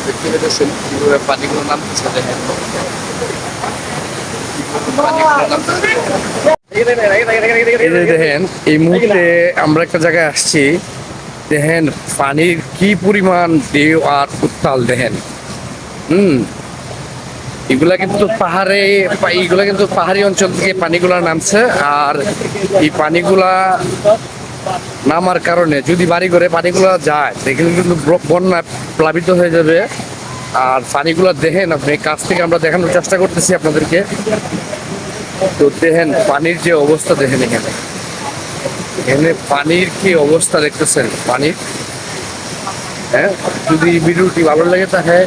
দেখতে পেতেছেন কিভাবে পানিগুলো নামতেছে, দেখেন এই যে দেখেন এই মুহূর্তে আমরা একটা জায়গায় আসছি। দেখেন পানির কি পরিমাণ ঢেউ আর উত্তাল দেখেন। হুম, এগুলা কিন্তু এইগুলা কিন্তু পাহাড়ি অঞ্চল থেকে পানিগুলা নামছে। আর এই পানিগুলা নামার কারণে যদি বাড়ি ঘরে পানিগুলা যায় সেখানে কিন্তু বন্যা প্লাবিত হয়ে যাবে। আর পানিগুলা দেখেন আপনি কাছ থেকে আমরা দেখানোর চেষ্টা করতেছি আপনাদেরকে। তো দেখেন পানির যে অবস্থা, দেখেন এখানে এখানে পানির কি অবস্থা দেখতেছেন পানির। হ্যাঁ, যদি ভিডিওটি ভালো লাগে থাকে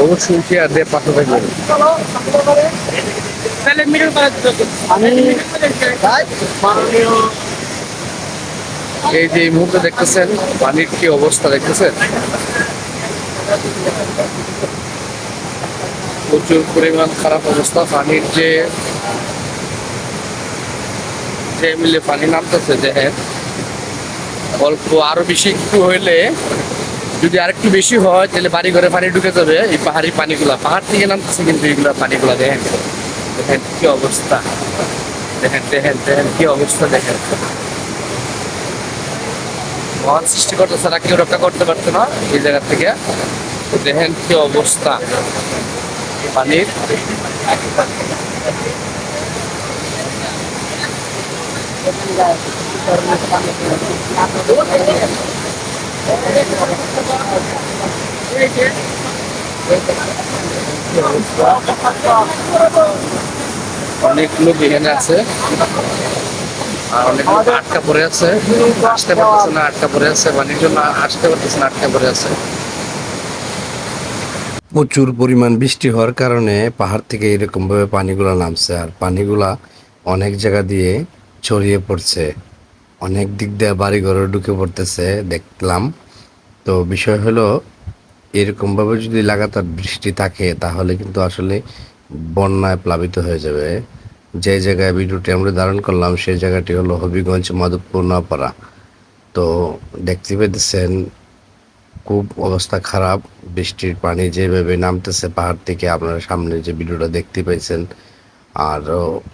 অবশ্যই শেয়ার দিয়ে পাশে থাকবেন। এই যে এই মুহূর্তে দেখতেছেন পানির কি অবস্থা দেখতেছেন, প্রচুর পরিমাণ খারাপ অবস্থা। পানির যে যে মিলে পানি নামতেছে দেখেন, অল্প আরো বেশি একটু হইলে, যদি আরেকটু বেশি হয় তাহলে বাড়ি ঘরে পানি ঢুকে যাবে। এই পাহাড়ি পানিগুলা পাহাড় থেকে নামতেছে কিন্তু এইগুলা পানিগুলা দেখেন, দেখেন কি অবস্থা, দেখেন দেখেন দেখেন কি অবস্থা দেখেন। মহান সৃষ্টিকর্তা ছাড়া কেউ রক্ষা করতে পারতো না এই জায়গা থেকে। দেখেন কি অবস্থা পানির। অনেক লোক এখানে আছে আর অনেক লোক আটকা পড়ে আছে, আসতে পারতেছে না, আটকা পড়ে আছে পানির জন্য, আসতে পারতেছে না, আটকা পড়ে আছে। প্রচুর পরিমাণ বৃষ্টি হওয়ার কারণে পাহাড় থেকে এরকম ভাবে পানিগুলা নামছে। আর পানিগুলা অনেক জায়গা দিয়ে ছড়িয়ে পড়ছে, অনেক দিক দিয়ে বাড়ি ঘরে ঢুকে পড়তেছে দেখলাম। তো বিষয় হলো এরকমভাবে যদি লাগাতার বৃষ্টি থাকে তাহলে কিন্তু আসলে বন্যায় প্লাবিত হয়ে যাবে। যে জায়গায় ভিডিওটি আমরা ধারণ করলাম সেই জায়গাটি হলো হবিগঞ্জ মাধবপুর নওপাড়া। তো দেখতে পেতেছেন খুব অবস্থা খারাপ, বৃষ্টির পানি যেভাবে নামতেছে পাহাড় থেকে, আপনারা সামনে যে ভিডিওটা দেখতে পাইছেন। আর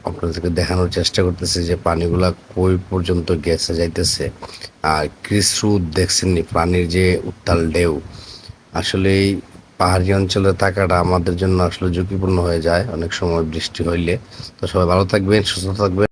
আপনাদেরকে দেখানোর চেষ্টা করতেছি যে পানিগুলা কই পর্যন্ত গেছে যাইতেছে। আর স্রোত দেখছেননি পানির যে উত্তাল ঢেউ। আসলে এই পাহাড়ি অঞ্চলে থাকাটা আমাদের জন্য আসলে ঝুঁকিপূর্ণ হয়ে যায় অনেক সময় বৃষ্টি হইলে। তো সবাই ভালো থাকবেন, সুস্থ থাকবেন।